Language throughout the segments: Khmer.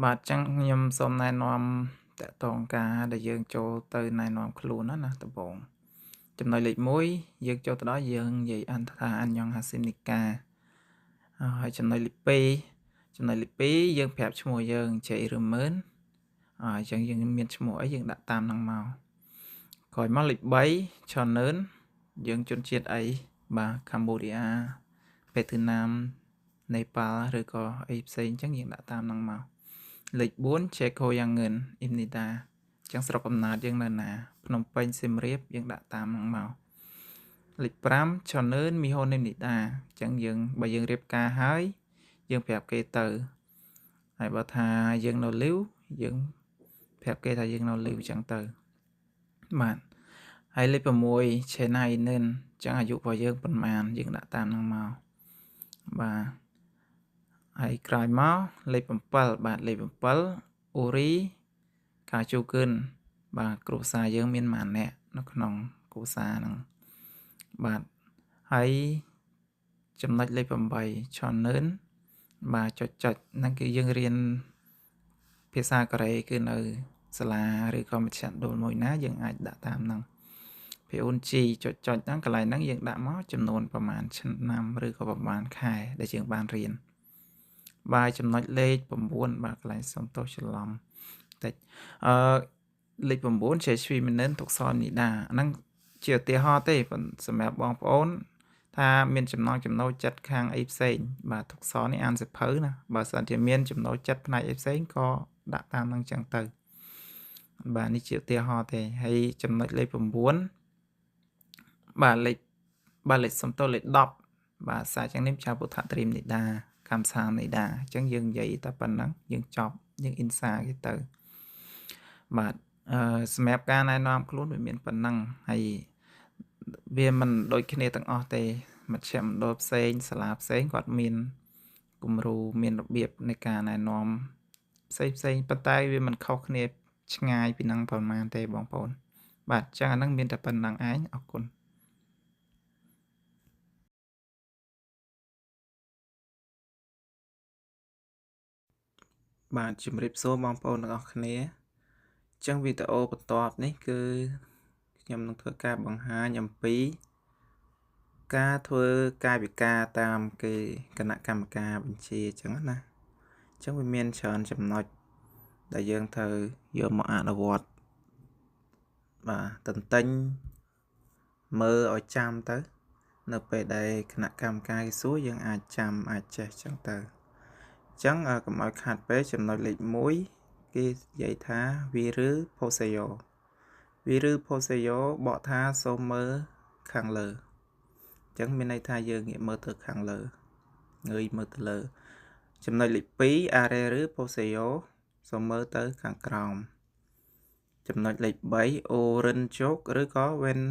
បាទចឹងខ្ញុំសូមណែនាំតាក់ទងការដែលយើងចូលទៅណែនាំខ្លួនណាដំបូងចំណុចលេខ1យើងចូលទៅដល់យើងនិយាយអន្តថាអញ្ញងហាស៊ីមនីកាហើយចំណុចលេខ2យើងប្រាប់ឈ្មោះយើងជ័យឬម៉ឺនអញ្ចឹងយើងមានឈ្មោះអីយើងដាក់តាមហ្នឹងមកក្រោយមកលេខ3 channel យើងជនជាតិអីបាទកម្ពុជាវៀតណាមនេប៉ាល់ឬក៏អីផ្សេងអញ្ចឹងយើងដាក់តាមហ្នឹងមកលេខ4 Cheko Yangen Imnida អញ្ចឹងស្រុកកំណើតយើងនៅណាភ្នំពេញសៀមរាបយើងដាក់តាមហ្នឹងមកលេខ5 Channel Mihon Imnida អញ្ចឹងយើងបើយើងរៀបការហើយយើងប្រាប់គេទៅហើយបើថាយើងនៅលីវយើងប្រាប់គេថាយើងនៅលីវអញ្ចឹងទៅបាទហើយលេខ6 Chennai Nen អញ្ចឹងអាយុរបស់យើងប៉ុន្មានយើងដាក់តាមហ្នឹងមកបាទហើយក្រោយមកលេខ7បាទលេខ7អូរីកាជូគិនបាទគ្រួសារយើងមានម៉ានអ្នកនៅក្នុងគ្រួសារហ្នឹងបាទហើយចំណុចលេខ8 channel បាទចុចហ្នឹងគឺយើងរៀនភាសាកូរ៉េគឺនៅសាលាឬក៏មជ្ឈមណ្ឌលមួយណាយើងអាចដាក់តាមហ្នឹងPUNG ចុចហ្នឹងកន្លែងហ្នឹងយើងដាក់មកចំនួនប្រហែលឆ្នាំឬក៏ប្រហែលខែដែលយើងបានរៀនបាទចំណុចលេខ9បាទកន្លែងសុំទោសច្រឡំតិចលេខ9ជាឈ្មោះមីនិនទុកសនីដាហ្នឹងជាឧទាហរណ៍ទេសម្រាប់បងប្អូនថាមានចំណង់ចំណូលចិត្តខាងអីផ្សេងបាទទុកសនេះអានសិភៅណាបើសិនជាមានចំណូលចិត្តផ្នែកអីផ្សេងក៏ដាក់តាមហ្នឹងចឹងទៅបាទនេះជាឧទាហរណ៍ទេហើយចំណុចលេខ9បាទលេខសំទោសលេខ10បាទសារចឹងនេះចាពុទ្ធត្រៀមនីដាកម្មសានីដាអញ្ចឹងយើងនិយាយតែប៉ុណ្ណឹងយើងចប់យើងអ៊ីនសាគេទៅបាទសម្រាប់ការណែនាំខ្លួនវាមានប៉ុណ្ណឹងហើយវាមិនដូចគ្នាទាំងអស់ទេមជ្ឈមណ្ឌលផ្សេងសាលាផ្សេងគាត់មានគំរូមានរបៀបនៃការណែនាំផ្សេងប៉ុន្តែវាមិនខុសគ្នាឆ្ងាយពីហ្នឹងប្រហែលទេបងប្អូនបាទអញ្ចឹងអាហ្នឹងមានតែប៉ុណ្ណឹងឯងអរគុណបាទជំរាបសួរបងប្អូនទាំងអស់គ្នាអញ្ចឹងវីដេអូបន្ទាប់នេះគឺខ្ញុំនឹងធ្វើការបង្ហាញអំពីការធ្វើកាយវិការតាមគេគណៈកម្មការបញ្ជាអញ្ចឹងណាអញ្ចឹងវាមានច្រើនចំណុចដែលយើងត្រូវយកមកអនុវត្តបាទតន្ទិញមើលឲ្យចាំទៅនៅពេលដែលគណៈកម្មការគេសួរយើងអាចចាំអាចចេះអញ្ចឹងទៅអញ្ចឹងកុំឲ្យខាតពេកចំណុចលេខ1គេនិយាយថាវីឬផូសេយ៉ូវីឬផូសេយ៉ូបកថាសូមមើលខាងលើអញ្ចឹងមានន័យថាយើងងាកមើលទៅខាងលើងើយមើលទៅលើចំណុចលេខ2អារ៉េឬផូសេយ៉ូសូមមើលទៅខាងក្រោមចំណុចលេខ3អូរិនជោកឬក៏វេន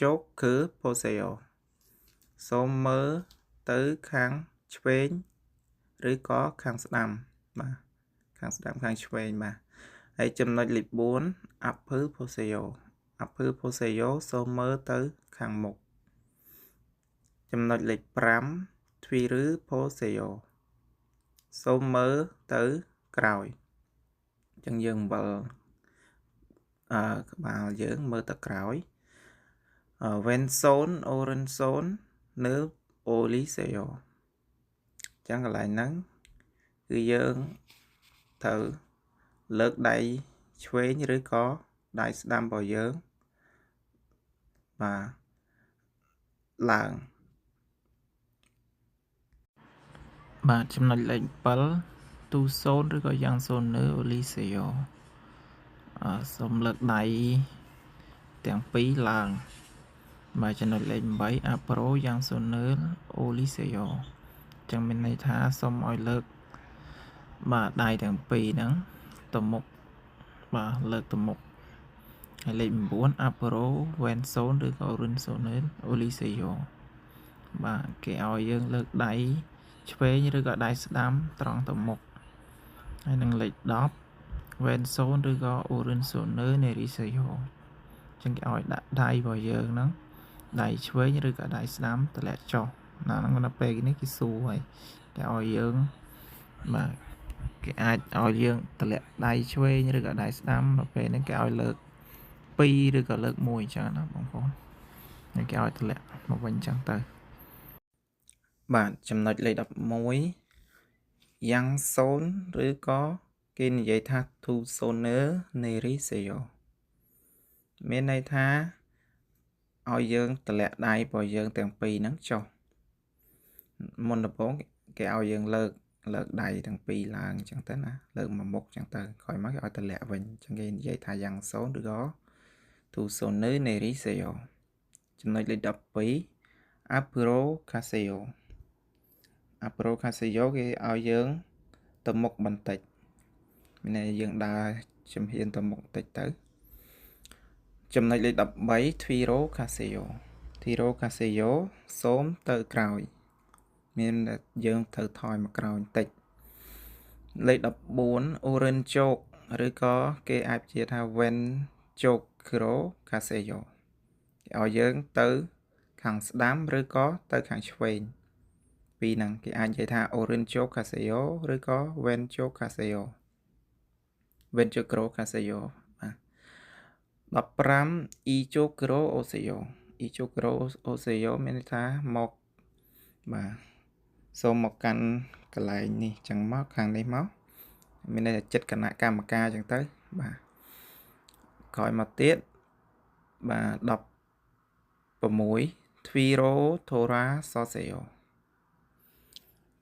ជោកគឺផូសេយ៉ូសូមមើលទៅខាងឆ្វេងឬក៏ខាងស្ដាំបាទខាងស្ដាំខាងឆ្វេងបាទហើយចំណុចលេខ4អាប់ភឺផូសេយ៉ូសូមមើលទៅខាងមុខចំណុចលេខ5ទ្វីឬផូសេយ៉ូសូមមើលទៅក្រោយអញ្ចឹងយើងអំបិលក្បាលយើងមើលទៅក្រោយwhen zone orange zone នៅ Oliseo អញ្ចឹងកន្លែងហ្នឹងគឺយើងត្រូវលើកដៃឆ្វេងឬក៏ដៃស្ដាំរបស់យើងបាទឡើងបាទចំណុចលេខ7 tu zone ឬក៏ yang zone នៅ Oliseo សូមលើកដៃទាំងពីរឡើងបាទចំណុចលេខ8 Apro yang Sonel Oliseo ចឹងមានន័យថាសូមឲ្យលើកបាទដៃទាំងពីរហ្នឹងទៅមុខបាទលើកទៅមុខហើយលេខ9 Apro Wenson ឬក៏ Rinsonel Oliseo បាទគេឲ្យយើងលើកដៃឆ្វេងឬក៏ដៃស្ដាំត្រង់ទៅមុខហើយនឹងលេខ10 Wenson ឬក៏ Orinsonel Neriseo ចឹងគេឲ្យដាក់ដៃរបស់យើងហ្នឹងដៃឆ្វេងឬក៏ដៃស្ដាំតម្លាក់ចុះណាហ្នឹងនៅពេលនេះគេសួរហើយគេឲ្យយើងបាទ គេអាចឲ្យយើងតម្លាក់ដៃឆ្វេងឬក៏ដៃស្ដាំដល់ពេលហ្នឹងគេឲ្យលើក2ឬក៏លើក1អញ្ចឹងណាបងប្អូនហើយគេឲ្យតម្លាក់មកវិញអញ្ចឹងទៅបាទចំណុចលេខ11យ៉ាង0ឬក៏គេនិយាយថា tu soner neri seyo មានន័យថាឲ្យយើងតម្លាក់ដៃរបស់យើងទាំងពីរហ្នឹងចុះមុនដំបូងគេឲ្យយើងលើកដៃទាំងពីរឡើងអញ្ចឹងទៅណាលើកមកមុខអញ្ចឹងទៅក្រោយមកគេឲ្យតម្លាក់វិញអញ្ចឹងគេនិយាយថាយ៉ាង0ឬក៏ tu soner neri seyo ចំណុចលេខ12 apro caseo apro caseo គេឲ្យយើងទៅមុខបន្តិចមានន័យយើងដើរជំហានទៅមុខបន្តិចទៅចំណុចលេខ13 Tviro Caseo Tviro Caseo សូមទៅក្រោយមានយើងត្រូវថយមកក្រោយបន្តិចលេខ14 Orange Joke ឬក៏គេអាចជាថា Ven Jokero Caseo គេឲ្យយើងទៅខាងស្ដាំឬក៏ទៅខាងឆ្វេងពីរហ្នឹងគេអាចនិយាយថា Orange Joke Caseo ឬក៏ Ven Joke Caseo Ven Jokero Caseo 15 Ichokuro Oseo Ichokuro Oseo មានន័យថាមកបាទសូមមកកាន់កន្លែងនេះចឹងមកខាងនេះមកមានន័យថាចិត្តគណៈកម្មការចឹងទៅបាទក្រោយមកទៀតបាទ16 Tviro Tora Soseo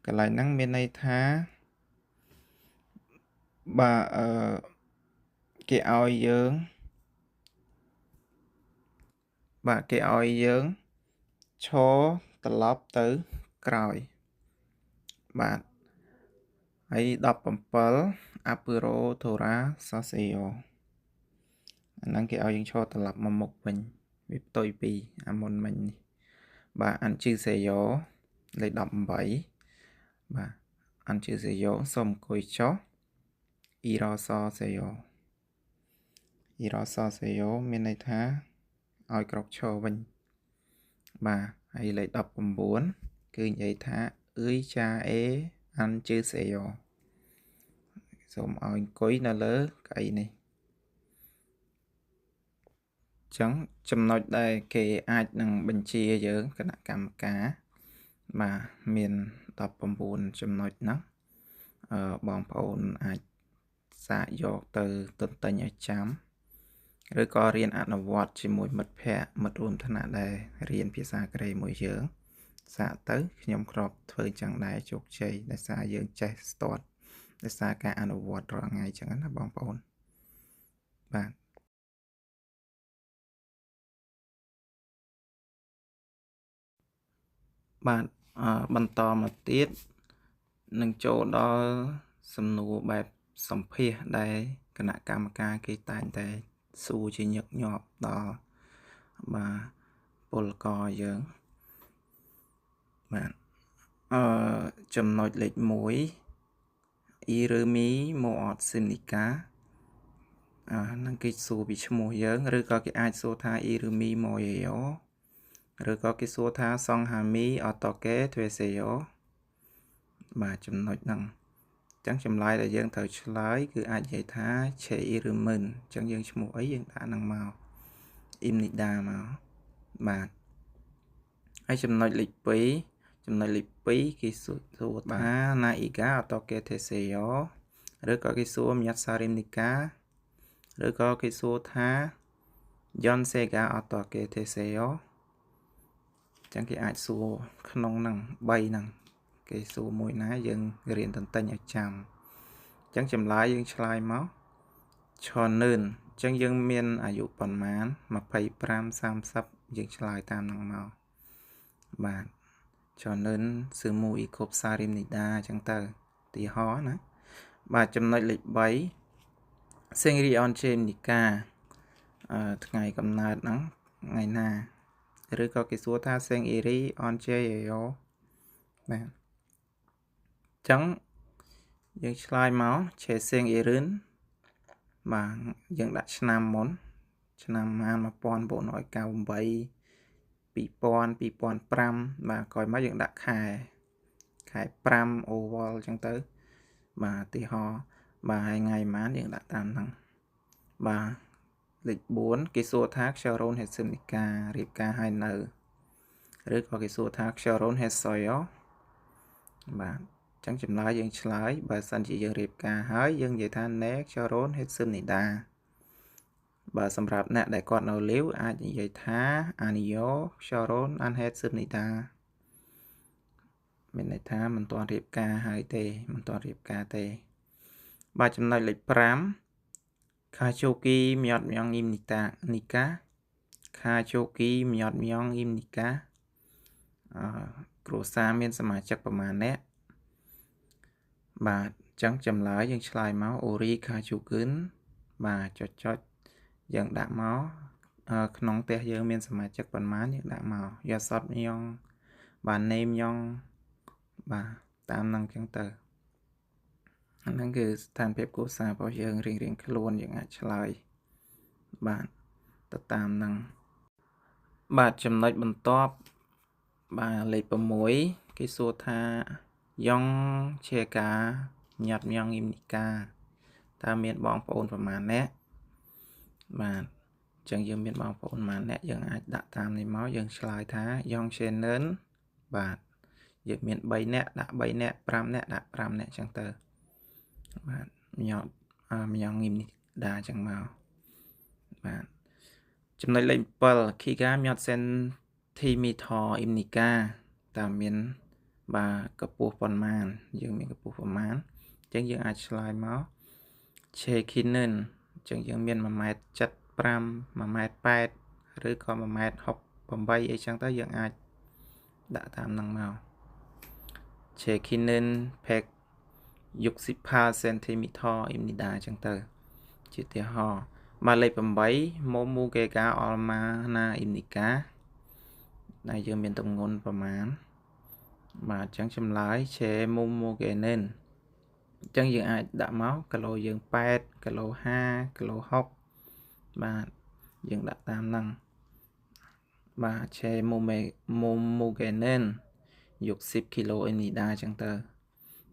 កន្លែងហ្នឹងមានន័យថាបាទគេឲ្យយើងបាទគេឲ្យយើងឈរត្រឡប់ទៅក្រោយបាទហើយ17 Apuro Tora Soseo អាហ្នឹងគេឲ្យយើងឈរត្រឡប់មកមុខវិញវាផ្ទុយពីអាមុនមិញនេះបាទ Anchuseo លេខ18បាទ Anchuseo សូមអង្គុយចុះ Irososeo Irososeo មានន័យថាឲ្យក្រោកឈរវិញបាទហើយលេខ19គឺនិយាយថា Chae Anchuseo សូមឲ្យអង្គុយនៅលើកៅអីនេះចឹងចំណុចដែលគេអាចនឹងបញ្ជាយើងគណៈកម្មការបាទមាន19ចំណុចហ្នឹងបងប្អូនអាចសាកយកទៅទន្ទិញឲ្យចាំឬក៏រៀនអនុវត្តជាមួយមិត្តភ័ក្តិមិត្តរួមថ្នាក់ដែលរៀនភាសាកូរ៉េមួយយើងសាកទៅខ្ញុំគ្របធ្វើចឹងដែរជោគជ័យដោយសារយើងចេះស្ទាត់ដោយសារការអនុវត្តរាល់ថ្ងៃចឹងណាបងប្អូនបាទបាទបន្តមកទៀតនឹងចូលដល់សំណួរបែបសម្ភាសដែលគណៈកម្មការគេតែងតែសួរជាញឹកញាប់ដល់បាទពលករយើងបាទចំណុចលេខ1 Irumi Moot Simnika ហ្នឹងគេសួរពីឈ្មោះយើងឬក៏គេអាចសួរថា Irumi Moyeo ឬក៏គេសួរថា Songhami Otoke Tweseo បាទចំណុចហ្នឹងអញ្ចឹងចម្លើយដែលយើងត្រូវឆ្លើយគឺអាចនិយាយថា Che Irumun អញ្ចឹងយើងឈ្មោះអីយើងដាក់ហ្នឹងមក Imnida មកបាទហើយចំណុចលេខ2គេសួរថា Naiga Otoke Teseo ឬក៏គេសួរ Myatsarimnika ឬក៏គេសួរថា Yonsega Otoke Teseo ចឹងគេអាចសួរក្នុងហ្នឹង3ហ្នឹងគេសួរមួយណាយើងរៀនទន្ទិញឲ្យចាំអញ្ចឹងចម្លើយយើងឆ្លើយមកឈននឿនអញ្ចឹងយើងមានអាយុប៉ុន្មាន25 30យើងឆ្លើយតាមហ្នឹងមកបាទឈននឿនសឺមួយគប់សារីមនីដាអញ្ចឹងទៅទីហោណាបាទចំណុចលេខ3សេងរីអនជេមនីកាថ្ងៃកំណើតហ្នឹងថ្ងៃណាឬក៏គេសួរថាសេងអ៊ីរីអនជេយោបាទចឹងយើងឆ្លើយមកឆេសេងអ៊ីរិនបាទយើងដាក់ឆ្នាំមុនឆ្នាំ1998 2000 2005បាទក្រោយមកយើងដាក់ខែ5អូវលចឹងទៅ បាទទីហោបាទហើយថ្ងៃប៉ុន្មានយើងដាក់តាមហ្នឹងបាទលេខ4គេសួរថាខ្យល់រោនហេតុសឹមនិការៀបការហើយនៅឬក៏គេសួរថាខ្យល់រោនហេតុសយបាទអញ្ចឹងចម្លើយយើងឆ្លើយបើសិនជាយើងរៀបការហើយយើងនិយាយថាណែខ្យល់រោនហេតុសឹមនិដាបើសម្រាប់អ្នកដែលគាត់នៅលាវអាចនិយាយថាអានិយោខ្យល់រោនអានហេតុសឹមនិដាមានន័យថាមិនទាន់រៀបការហើយទេមិនទាន់រៀបការទេបាទចំណុចលេខ5ខាជូគីមៀតមៀងអ៊ីមនីកាខាជូគីមៀតមៀងអ៊ីមនីកាគ្រួសារមានសមាជិកប្រមាណអ្នកបាទអញ្ចឹងចម្លើយយើងឆ្លើយមកអូរីខាជូគឹនបាទចុចយើងដាក់មកក្នុងផ្ទះយើងមានសមាជិកប៉ុន្មានយើងដាក់មកយ៉ាសតញងបាទនេមញងបាទតាមហ្នឹងអញ្ចឹងទៅហ្នឹងគឺស្ថានភាពគ្រួសាររបស់យើងរៀងខ្លួនយើងអាចឆ្លើយបាទទៅតាមហ្នឹងបាទចំណុចបន្ទាប់បាទលេខ6គេសួរថាយ៉ងជាការញាត់មៀងអ៊ីមនីកាតើមានបងប្អូនប្រមាណអ្នកបាទអញ្ចឹងយើងមានបងប្អូនប្រមាណអ្នកយើងអាចដាក់តាមនេះមកយើងឆ្លើយថាយ៉ង channel បាទយើងមាន3អ្នកដាក់3អ្នក5អ្នកដាក់5អ្នកអញ្ចឹងទៅបាទញាត់មៀងអ៊ីមនីដាអញ្ចឹងមកបាទចំណុចលេខ7 Kiga ញាត់ centimeter អ៊ីមនីកាតើមានបាទកម្ពស់ប៉ុន្មានយើងមានកម្ពស់ប្រមាណអញ្ចឹងយើងអាចឆ្លើយមក Chekinen អញ្ចឹងយើងមាន1.75 1.8 ឬក៏1.68 អីចឹងទៅយើងអាចដាក់តាមហ្នឹងមក Chekinen pek 60 cm អ៊ីមនីដាអញ្ចឹងទៅជាឧទាហរណ៍បាទលេខ8 Momugega Almana អ៊ីមនីកាដែលយើងមានទម្ងន់ប្រមាណបាទអញ្ចឹងចម្លើយ che momogenen អញ្ចឹងយើងអាចដាក់មកគីឡូយើង8គីឡូ5គីឡូ6បាទយើងដាក់តាមហ្នឹងបាទ che momogenen យក10គីឡូអ៊ីនីដាអញ្ចឹងទៅ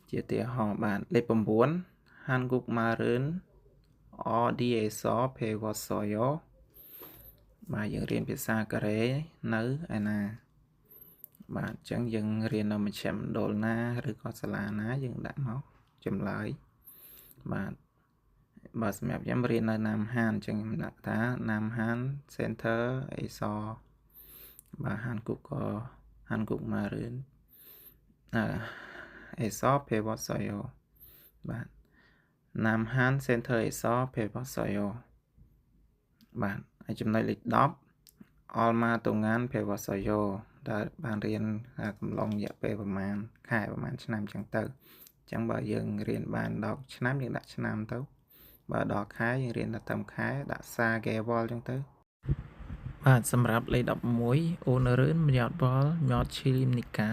ជាឧទាហរណ៍បាទលេខ9 Hanguk Marin Odieso Pewasoyo បាទយើងរៀនភាសាកូរ៉េនៅឯណាបាទអញ្ចឹងយើងរៀននៅមជ្ឈមណ្ឌលណាឬក៏សាលាណាយើងដាក់មកចម្លើយបាទសម្រាប់ខ្ញុំរៀននៅណាមហានអញ្ចឹងខ្ញុំដាក់ថាណាមហាន Center អេសបាទហានគុកក៏ហានគុកមករៀនអេសពេវសយោបាទណាមហាន Center អេសពេវសយោបាទហើយចំណុចលេខ10 Alma Tungan Pewasoyo ដែលបានរៀនកំឡុងរយៈពេលប្រហែលខែប្រហែលឆ្នាំអញ្ចឹងទៅអញ្ចឹងបើយើងរៀនបាន10ឆ្នាំយើងដាក់ឆ្នាំទៅបើដល់ខែយើងរៀនដល់តាមខែដាក់សាកេវលអញ្ចឹងទៅបាទសម្រាប់លេខ11អូនរឿនញ៉ាត់វលញ៉ាត់ឈីលីមនីកា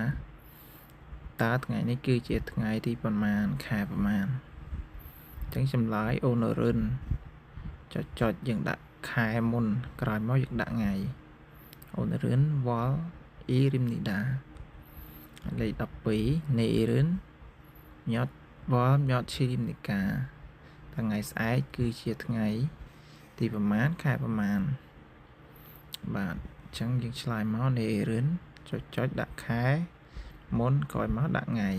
តើថ្ងៃនេះគឺជាថ្ងៃទីប៉ុន្មានខែប៉ុន្មានអញ្ចឹងចម្លើយអូនរឿនចុចយើងដាក់ខែមុនក្រោយមកយើងដាក់ថ្ងៃអូនរឿនវលអ៊ីរីមនីដាលេខ12នេរឿនញ៉ាត់វលញ៉ាត់ឈីលីមនីកាថ្ងៃស្អែកគឺជាថ្ងៃទីប្រមាណខែប្រមាណបាទអញ្ចឹងយើងឆ្លើយមកនេរឿនចុចដាក់ខែមុនក្រោយមកដាក់ថ្ងៃ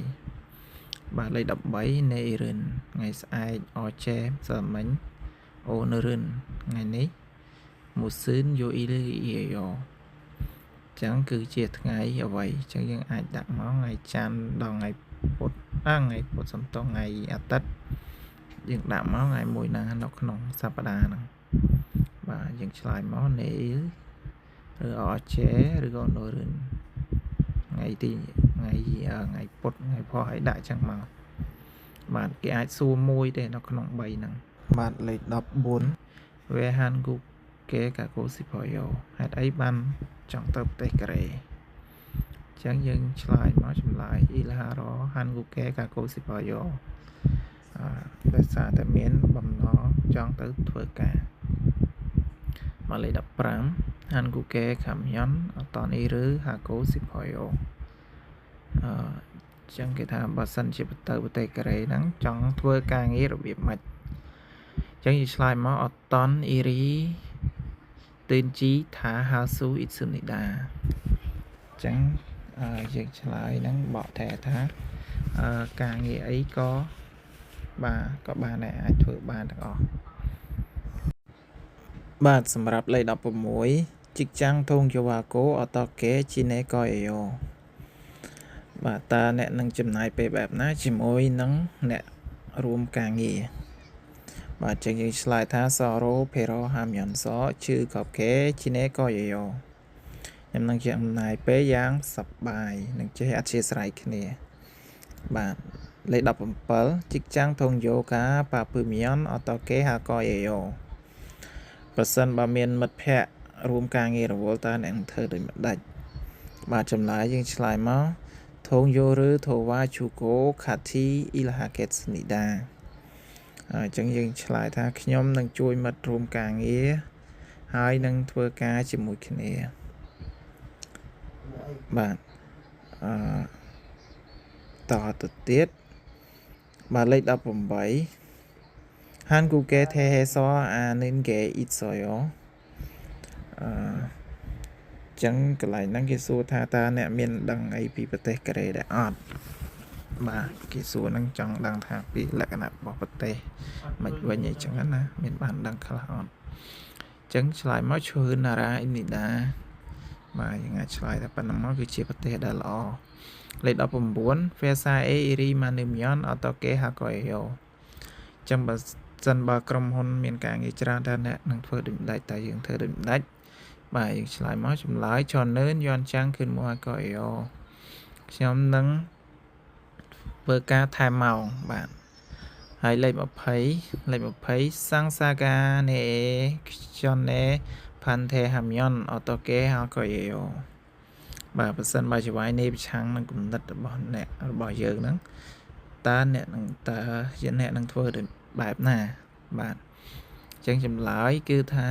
បាទលេខ13នេរឿនថ្ងៃស្អែកអចេសមិញអូនរឿនថ្ងៃនេះមូស៊ឺនយូអ៊ីលីយ៉ូអញ្ចឹងគឺជាថ្ងៃអ្វីអញ្ចឹងយើងអាចដាក់មកថ្ងៃច័ន្ទដល់ថ្ងៃពុធថ្ងៃពុធសំទោសថ្ងៃអាទិត្យយើងដាក់មកថ្ងៃមួយណានៅក្នុងសប្តាហ៍ហ្នឹងបាទយើងឆ្លើយមកនេឬអចេឬក៏នូរឿនថ្ងៃពុធថ្ងៃផុសឲ្យដាក់អញ្ចឹងមកបាទគេអាចសួរមួយទេនៅក្នុង3ហ្នឹងបាទលេខ14 Where Hangukគេកាកូស៊ីផយោហេតុអីបានចង់ទៅប្រទេសកូរ៉េអញ្ចឹងយើងឆ្លើយមកចម្លើយអ៊ីលហារ៉ហាន់គូកេកាកូស៊ីផយោដោយសារតែមានបំណងចង់ទៅធ្វើការមកលេខ15ហាន់គូកេខាំយ៉នអតនីឬហាកូស៊ីផយោ ចឹងគេថាបើសិនជាទៅប្រទេសកូរ៉េហ្នឹងចង់ធ្វើការងាររបៀបម៉េចចឹងយើងឆ្លើយមកអត់តន់អ៊ីរីទឿនជីថាហៅស៊ូអ៊ីស៊ូនីដាចឹងយើងឆ្លើយហ្នឹងបកថែថាការងារអីក៏បានដែរអាចធ្វើបានទាំងអស់បាទសម្រាប់លេខ16ជីកចាំងធងយោវ៉ាកូអតកេជីណេកយយោបាទតើអ្នកនឹងចំណាយពេលបែបណាជាមួយនឹងអ្នករួមការងារបាទចឹងយើងឆ្លើយថាសរោភេរោហាមយន់សជឺកបកេជីណេកយយោខ្ញុំនឹងចំណាយពេលយ៉ាងសប្បាយនឹងចេះអធិស្ឋានគ្នាបាទលេខ17ជីកចាំងធងយោកាប៉ាពឺមៀនអតកេហាកយយោប្រសិនបើមានមិត្តភ័ក្តិរួមការងាររវល់តើអ្នកនឹងធ្វើដូចម្ដេចបាទចម្លើយយើងឆ្លើយមកធងយោឬធវ៉ាជូកូខាធីអ៊ីលហាកេតស្នីដាអញ្ចឹងយើងឆ្លើយថាខ្ញុំនឹងជួយមិត្តរួមការងារហើយនឹងធ្វើការជាមួយគ្នាបាទតទៅទៀតបាទលេខ18한국에 대해서 아는 게 있어요. ចឹងកន្លែងហ្នឹងគេសួរថាតើអ្នកមានដឹងអីពីប្រទេសកូរ៉េដែរអត់បាទគេសួរហ្នឹងចង់ដឹងថាពីលក្ខណៈរបស់ប្រទេសមិនវិញអីចឹងណាមានបានដឹងខ្លះអត់ចឹងឆ្លើយមកឈឿនណារ៉ាអ៊ីនីដាបាទយើងអាចឆ្លើយថាប៉ុណ្ណឹងមកគឺជាប្រទេសដែលល្អលេខ19 Vesa e iri manimion otoke hakoyo ចឹងបើសិនបើក្រុមហ៊ុនមានការងារច្រើនតើអ្នកនឹងធ្វើដូចម្ដេចតើយើងធ្វើដូចម្ដេចបាទយើងឆ្លើយមកចម្លើយឆននឿនយន់ចាំងគឺមកអកយោខ្ញុំនឹងធ្វើការថែមម៉ោងបាទហើយលេខ20សាំងសាកានេខ្យននេផាន់ថេហាមយ៉នអតកេហកយោបាទបើសិនបើជាវាយនេះប្រឆាំងនឹងគំនិតរបស់អ្នករបស់យើងហ្នឹងតើអ្នកនឹងធ្វើបែបណាបាទអញ្ចឹងចម្លើយគឺថា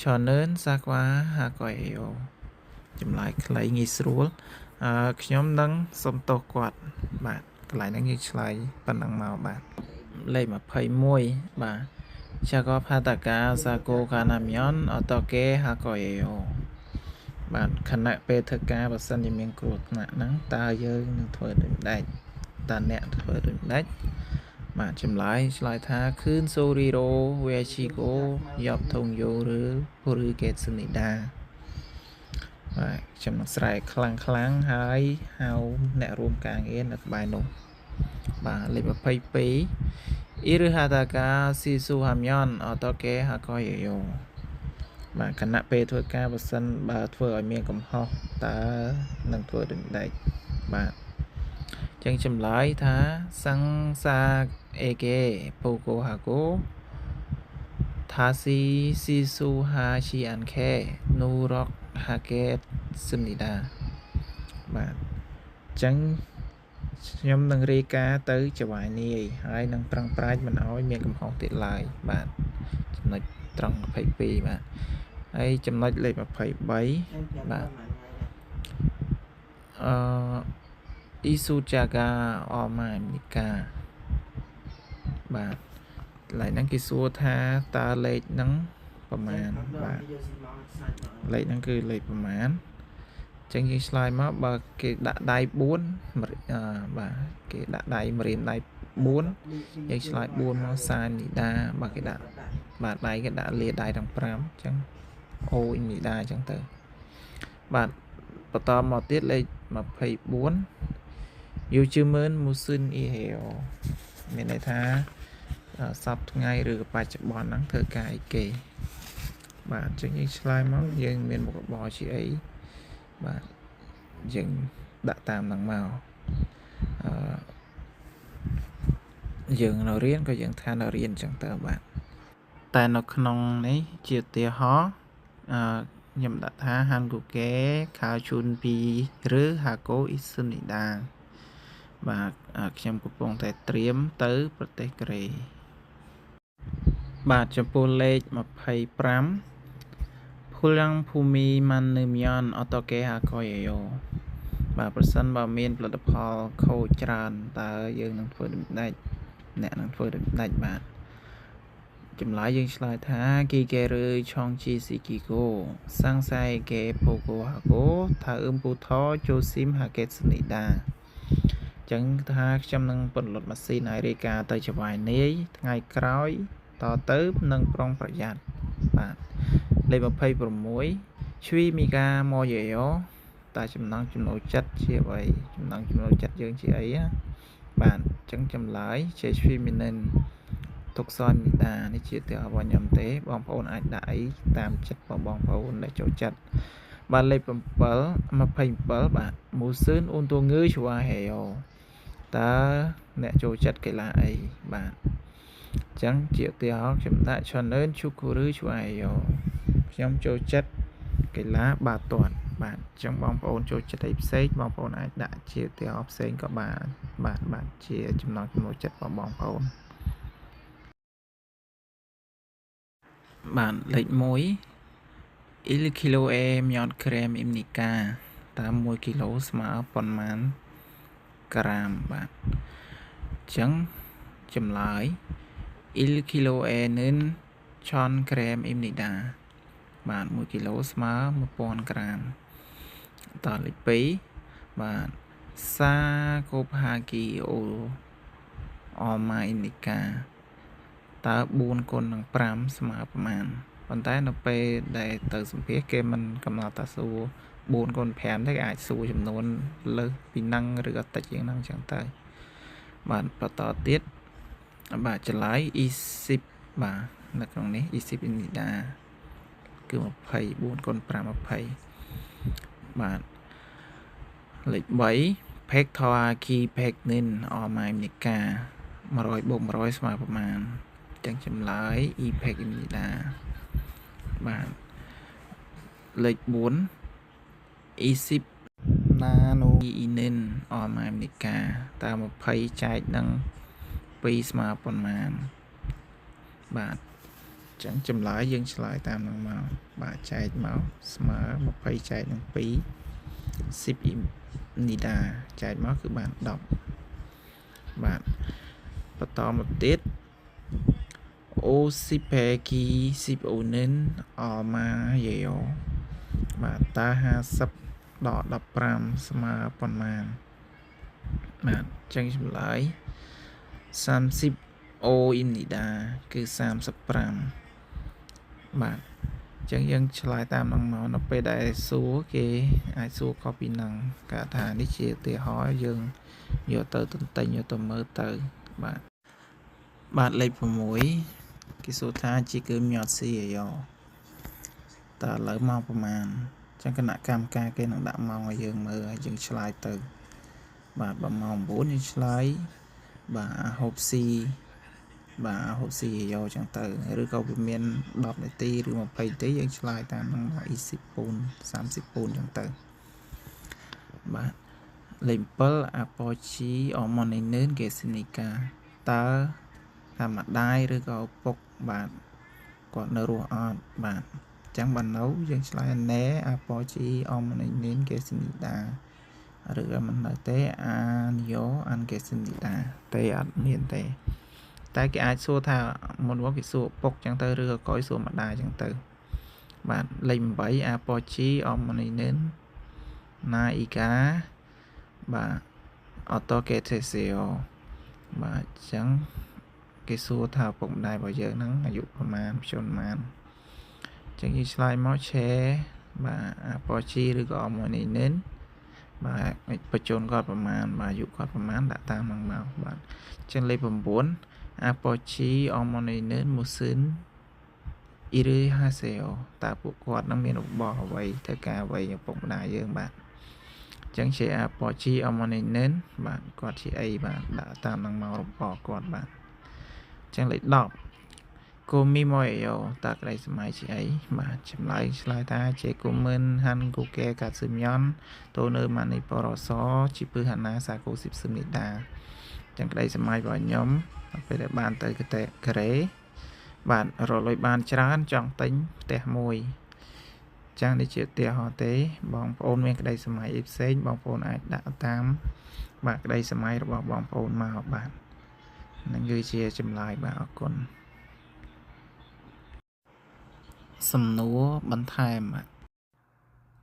ឆនឿនសាក្វាហាកយយោចម្លើយខ្លីងាយស្រួលខ្ញុំនឹងសុំទោសគាត់បាទកន្លែងហ្នឹងយើងឆ្លើយប៉ុណ្ណឹងមកបាទលេខ21បាទចាកោផាតាកាសាកូកាណាមយ៉នអតកេហាកយយោបាទខណៈពេលធ្វើការបើសិនជាមានគ្រោះថ្នាក់ហ្នឹងតើយើងនឹងធ្វើដូចម្ដេចតើអ្នកធ្វើដូចម្ដេចបាទចម្លើយឆ្លើយថាខឿនសូរីរ៉ូវេជីកូយ៉ាប់ធងយោឬពូឬកេតសនីដាបាទខ្ញុំនឹងស្រែកខ្លាំងហើយហៅអ្នករួមការងារនៅក្បែរនោះបាទលេខ22អ៊ីរហាតាកាស៊ីស៊ូហាមយ៉នអតកេហាកយយោបាទគណៈពេលធ្វើការបើសិនបើធ្វើឲ្យមានកំហុសតើនឹងធ្វើដូចម្ដេចបាទចឹងចម្លើយថាសង្សាអេកេពូកូហាកូថាស៊ីស៊ីស៊ូហាឈីអានខេនូរ៉ុកហាកេតស៊ុនីដាបាទចឹងខ្ញុំនឹងរាយការណ៍ទៅចវាយនាយហើយនឹងប្រឹងប្រែងមិនឲ្យមានកំហុសទៀតឡើយបាទចំណុចត្រង់22បាទហើយចំណុចលេខ23បាទអ៊ីស៊ូចាកាអម៉ានីកាបាទកន្លែងហ្នឹងគេសួរថាតើលេខហ្នឹងប្រមាណបាទលេខហ្នឹងគឺលេខប្រមាណចឹងយើងឆ្លើយមកបើគេដាក់ដៃ4បាទគេដាក់ដៃម្រាមដៃ4យើងឆ្លើយ4មកសានីដាបើគេដាក់បាទដៃគេដាក់លាដៃទាំង5ចឹងអូនីដាចឹងទៅបាទបន្តមកទៀតលេខ24យូជឺមឿនមូស៊ិនអ៊ីហេអូមានន័យថាសពថ្ងៃឬបច្ចុប្បន្នហ្នឹងធ្វើការអីគេបាទចឹងយើងឆ្លើយមកយើងមានមុខរបរជាអីបាទយើងដាក់តាមហ្នឹងមកយើងនៅរៀនក៏យើងថានៅរៀនចឹងទៅបាទតែនៅក្នុងនេះជាឧទាហរណ៍ខ្ញុំដាក់ថាហាន់គូកេខាវជូនពីឬហាកូអ៊ីស៊ុនីដាបាទខ្ញុំកំពុងតែត្រៀមទៅប្រទេសកូរ៉េបាទចំពោះលេខ25ភូលាំងភូមីម៉ាន់នឹមយ៉នអតកេហាកយយោ បាទប្រសិនបើមានផលិតផលខូចច្រើនតើយើងនឹងធ្វើដូចម្ដេចអ្នកនឹងធ្វើដូចម្ដេចបាទចម្លើយយើងឆ្លើយថាគីកេឬឆងជីស៊ីគីកូសាំងសៃកេពូកូហាកូថាអឹមពូថចូលស៊ីមហាកេតស្នីដាចឹងថាខ្ញុំនឹងពន្លត់ម៉ាស៊ីនឲ្យរាយការណ៍ទៅចវាយនាយថ្ងៃក្រោយតទៅនឹងប្រុងប្រយ័ត្នបាទលេខ26ឈ្វីមីកាម៉ូយ៉េយ៉ូតើចំណង់ចំណូលចិត្តជាអ្វីចំណង់ចំណូលចិត្តយើងជាអីបាទអញ្ចឹងចម្លើយជាឈ្វីមីនិនទុកសនមីតានេះជាទៅរបស់ខ្ញុំទេបងប្អូនអាចដាក់អីតាមចិត្តរបស់បងប្អូនដែលចូលចិត្តបាទលេខ27បាទមូស៊ឿនអូនតួងើឈ្វាហេយ៉ូតើអ្នកចូលចិត្តកីឡាអីបាទអញ្ចឹងជាឧទាហរណ៍ខ្ញុំដាក់ Channel ឈូគូឬឈ្វាហេយ៉ូខ្ញុំចូលចិត្តកីឡាបាល់ទាត់បាទអញ្ចឹងបងប្អូនចូលចិត្តអីផ្សេងបងប្អូនអាចដាក់ជាឧទាហរណ៍ផ្សេងក៏បានបាទជាចំណង់ចំណូលចិត្តរបស់បងប្អូនបាទលេខ1 il kilo e miot krem imnika តើ1គីឡូស្មើប៉ុន្មានក្រាមបាទអញ្ចឹងចម្លើយ il kilo e nen chon krem imnida បាទ1គីឡូស្មើ1000ក្រាមតលេខ2បាទសាកូផាគីអូអម៉ាអ៊ីនីកាតើ4គុណនឹង5ស្មើប្រមាណប៉ុន្តែនៅពេលដែលទៅសម្ភាសគេមិនកំណត់ថាសួរ4គុណ5ទេគេអាចសួរចំនួនលើសពីហ្នឹងឬក៏តិចជាងហ្នឹងអញ្ចឹងទៅបាទបន្តទៀតបាទចម្លើយ E10 បាទនៅក្នុងនេះ E10 អ៊ីនីដាគឺ24គុណ5 20បាទលេខ3 Pek Thoa Ki Pek Nin អមៃមីកា100 + 100 ស្មើប្រមាណចឹងចម្លើយ E Pek អ៊ីនីដាបាទលេខ4 E10 Nano Inin អមៃមីកាតើ20ចែកនឹង2ស្មើប៉ុន្មានបាទចឹងចម្លើយយើងឆ្លើយតាមនឹងមកបាទចែកមកស្មើ20ចែកនឹង2 10នីដាចែកមកគឺបាន10បាទបន្តមកទៀតអូស៊ីផេគីស៊ីបអូនិនអម៉ាយេយ៉ូបាទតើ50ដល់15ស្មើប៉ុន្មានបាទចឹងចម្លើយ30អូអ៊ីនីដាគឺ35បាទអញ្ចឹងយើងឆ្លើយតាមនឹងមកនៅពេលដែលសួរគេអាចសួរខុសពីនឹងគេថានេះជាឧទាហរណ៍យើងយកទៅទន្ទិញយកទៅមើលទៅបាទលេខ6គេសួរថាជាគឺញ៉ាត់ស៊ីអាយ៉តើឥឡូវមកប្រហែលអញ្ចឹងគណៈកម្មការគេនឹងដាក់ម៉ោងឲ្យយើងមើលហើយយើងឆ្លើយទៅបាទបើម៉ោង9យើងឆ្លើយបាទហូបស៊ីបាទហូបស៊ីអាយ៉ចឹងទៅឬក៏វាមាន10នាទីឬ20នាទីយើងឆ្លើយតាមនឹង20ពូន30ពូនចឹងទៅបាទលេខ7អាប៉ូជីអម៉ុននឿនគេស៊ីនីកាតើថាម្ដាយឬក៏ឪពុកបាទគាត់នៅរស់អត់បាទអញ្ចឹងបើនៅយើងឆ្លើយណែអាប៉ូជីអម៉ុននឿនគេស៊ីនីដាឬក៏មិននៅទេអានយ៉ូអានគេស៊ីនីដាទេអត់មានទេតែគេអាចសួរថាមុនមកគេសួរឪពុកចឹងទៅឬក៏កយសួរម្ដាយចឹងទៅបាទលេខ8អាប៉ូជីអម៉ុននឿនណាអ៊ីកាបាទអូតូកេតេសេអូបាទអញ្ចឹងគេសួរថាឪពុកម្ដាយរបស់យើងហ្នឹងអាយុប្រមាណជនប្រមាណអញ្ចឹងយើងឆ្លើយមកឆេបាទអាប៉ូជីឬក៏អម៉ុននឿនបាទបញ្ជនគាត់ប្រមាណបាទអាយុគាត់ប្រមាណដាក់តាមហ្នឹងមកបាទអញ្ចឹងលេខ9អាប៉ូជីអម៉ុននឿនមូស៊ិនអ៊ីរឺហាសេអូតើពួកគាត់នឹងមានរបស់អ្វីធ្វើការអ្វីឪពុកម្ដាយយើងបាទចឹងជាអាប៉ូជីអម៉ុននឿនបាទគាត់ជាអីបាទដាក់តាមនឹងមករបស់គាត់បាទចឹងលេខ10គូមីម៉ូយ៉ូតើក្តីសម័យជាអីបាទចម្លើយឆ្លើយថាជាគូមិនហាន់គូកែកាត់សឹមយ៉នតូននៅម៉ានីប៉ូរ៉សជីពឺហាណាសាគូស៊ីបសឹមនីដាចឹងក្តីសម័យរបស់ខ្ញុំពេលដែលបានទៅកតេក្រេបាទរលុយបានច្រើនចង់ទិញផ្ទះមួយ ចឹងនេះជាឧទាហរណ៍ទេបងប្អូនមានក្តីសម័យអីផ្សេងបងប្អូនអាចដាក់តាមបាទក្តីសម័យរបស់បងប្អូនមកបាទនឹងគឺជាចម្លើយបាទអរគុណសំណួរបន្ថែមបាទ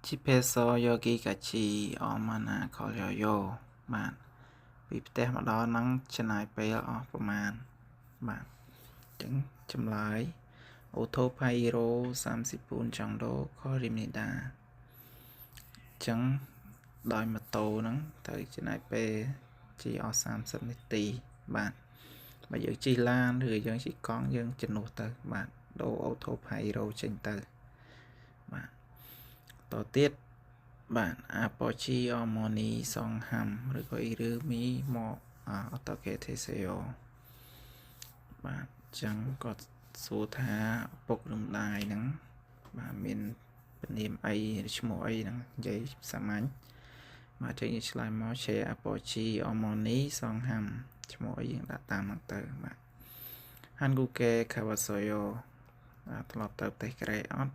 집에서 여기까지 얼마나 걸려요? បាទពីផ្ទះមកដល់ហ្នឹងចំណាយពេលអស់ប្រមាណបាទអញ្ចឹងចម្លើយអូតូផៃរ៉ូ30 ចង់ដូខរីមីដាអញ្ចឹងដោយម៉ូតូហ្នឹងត្រូវចំណាយពេលជិះអស់30នាទីបាទបើយើងជិះឡានឬយើងជិះកង់យើងជំនួសទៅបាទដូរអូតូផៃរ៉ូចេញទៅបាទតទៀតបាទអាប៉ូជីអមនីសងហាំឬក៏អ៊ីឬមីមកអតកេទេសយោបាទអញ្ចឹងគាត់សួរថាពុករំដាយហ្នឹងបាទមានពនាមអីឈ្មោះអីហ្នឹងនិយាយសាមញ្ញបាទចេញឆ្លើយមកឆេអាប៉ូជីអមនីសងហាំឈ្មោះអីយើងដាក់តាមហ្នឹងទៅបាទហាន់គូកេខាវ៉ាសូយ៉ូធ្លាប់ទៅប្រទេសកូរ៉េអត់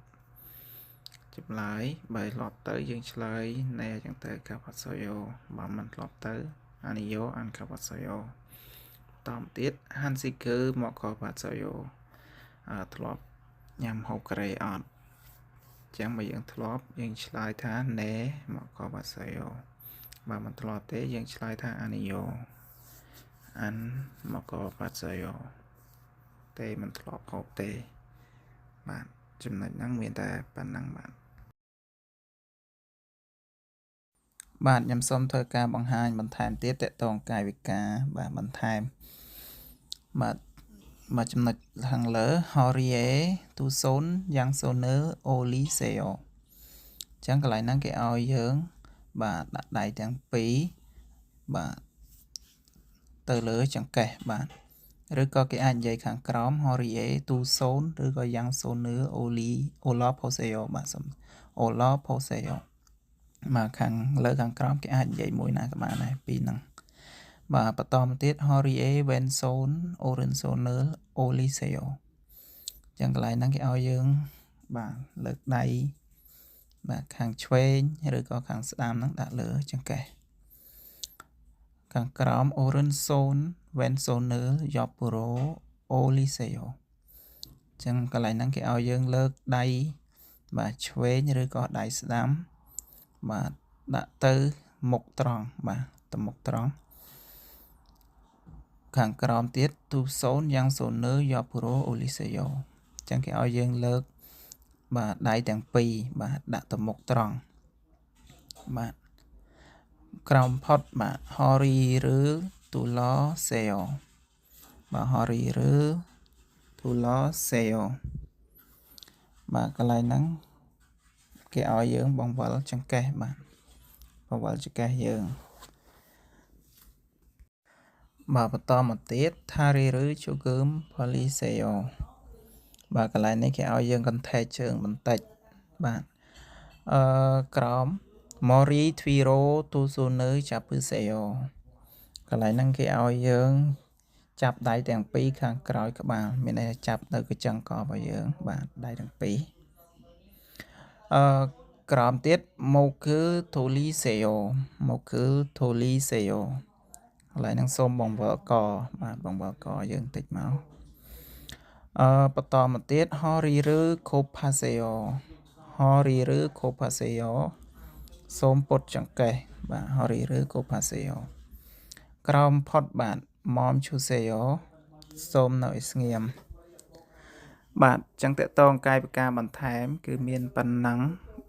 ចម្លើយបើធ្លាប់ទៅយើងឆ្លើយណែអញ្ចឹងទៅខាវ៉ាសូយ៉ូបើមិនធ្លាប់ទៅអានីយ៉ូអានខាវ៉ាសូយ៉ូតមទៀតហាន់ស៊ីគឺមកខាវ៉ាសូយ៉ូធ្លាប់ញ៉ាំហូបកូរ៉េអត់ចឹងបើយើងធ្លាប់យើងឆ្លើយថាណែមកខាវ៉ាសូយ៉ូបើមិនធ្លាប់ទេយើងឆ្លើយថាអានីយ៉ូអានមកខាវ៉ាសូយ៉ូទេមិនធ្លាប់ហូបទេបាទចំណុចហ្នឹងមានតែប៉ុណ្ណឹងបាទខ្ញុំសូមធ្វើការបង្ហាញបន្ថែមទៀតតកតងកាយវិការបាទបន្ថែមបាទចំណុចខាងលើ Horie tu son yang soner oliseo អញ្ចឹងកន្លែងហ្នឹងគេឲ្យយើងបាទដាក់ដៃទាំងពីរបាទទៅលើចង្កេះបាទឬក៏គេអាចនិយាយខាងក្រោម Horie tu son ឬក៏ yang soner ola poseo បាទola poseo មកខាងលើខាងក្រោមគេអាចនិយាយមួយណាក៏បានដែរពីរហ្នឹងបាទបន្តមកទៀត Horie Venson Orensoner Oliseo អញ្ចឹងកន្លែងហ្នឹងគេឲ្យយើងបាទលើកដៃបាទខាងឆ្វេងឬក៏ខាងស្ដាំហ្នឹងដាក់លើចង្កេះខាងក្រោម Orenson Vensoner Yopuro Oliseo អញ្ចឹងកន្លែងហ្នឹងគេឲ្យយើងលើកដៃបាទឆ្វេងឬក៏ដៃស្ដាំបាទដាក់ទៅមុខត្រង់បាទទៅមុខត្រង់ខាងក្រោមទៀតទូសូនយ៉ាងសូនឺយ៉ាពូរ៉ូអូលីសេយ៉ូអញ្ចឹងគេឲ្យយើងលើកបាទដៃទាំងពីរបាទដាក់ទៅមុខត្រង់បាទក្រោមផុតបាទហរីឬទូឡសេយ៉ូបាទហរីឬទូឡសេយ៉ូបាទកន្លែងហ្នឹងគេឲ្យយើងបង្វិលចង្កេះបាទបង្វិលចង្កេះយើងបាទបន្តមកទៀតថារីឬជូគឹមប៉ូលីសេយ៉ូបាទកន្លែងនេះគេឲ្យយើងកន្ធែកជើងបន្តិចបាទក្រោម Mori Twiro Tusuner ចាប់ពឺសេយ៉ូកន្លែងហ្នឹងគេឲ្យយើងចាប់ដៃទាំងពីរខាងក្រោយក្បាលមានន័យថាចាប់នៅកញ្ចឹងករបស់យើងបាទដៃទាំងពីរក្រោមទៀតមកគឺធូលីសេយ៉ូមកគឺធូលីសេយ៉ូកន្លែងហ្នឹងសូមបងវល់កបាទបងវល់កយើងតិចមកបន្តមកទៀតហរីឬខូផាសេយ៉ូហរីឬខូផាសេយ៉ូសូមពុតចង្កេះបាទហរីឬខូផាសេយ៉ូក្រោមផុតបាទម៉មឈូសេយ៉ូសូមនៅឲ្យស្ងៀមបាទចឹងតកតងកាយវិការបន្ថែមគឺមានប៉ុណ្ណឹង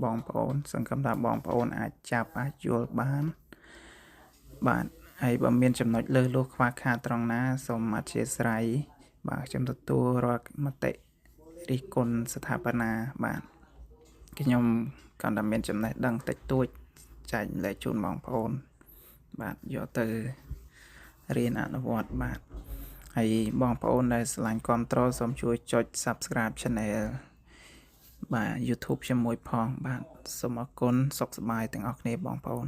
បងប្អូនសង្ឃឹមថាបងប្អូនអាចចាប់អាចយល់បានបាទហើយបើមានចំណុចលើសលោះខ្វះខាតត្រង់ណាសូមអធិស្ឋានបាទខ្ញុំទទួលរាល់មតិរិះគន់ស្ថាបនាបាទខ្ញុំកាន់តែមានចំណេះដឹងតិចតួចចែកម្លែកជូនបងប្អូនបាទយកទៅរៀនអនុវត្តបាទហើយបងប្អូនដែលស្រឡាញ់គាំទ្រសូមជួយចុច Subscribe Channel បាទ YouTube ជាមួយផងបាទសូមអរគុណសុខសប្បាយទាំងអស់គ្នាបងប្អូន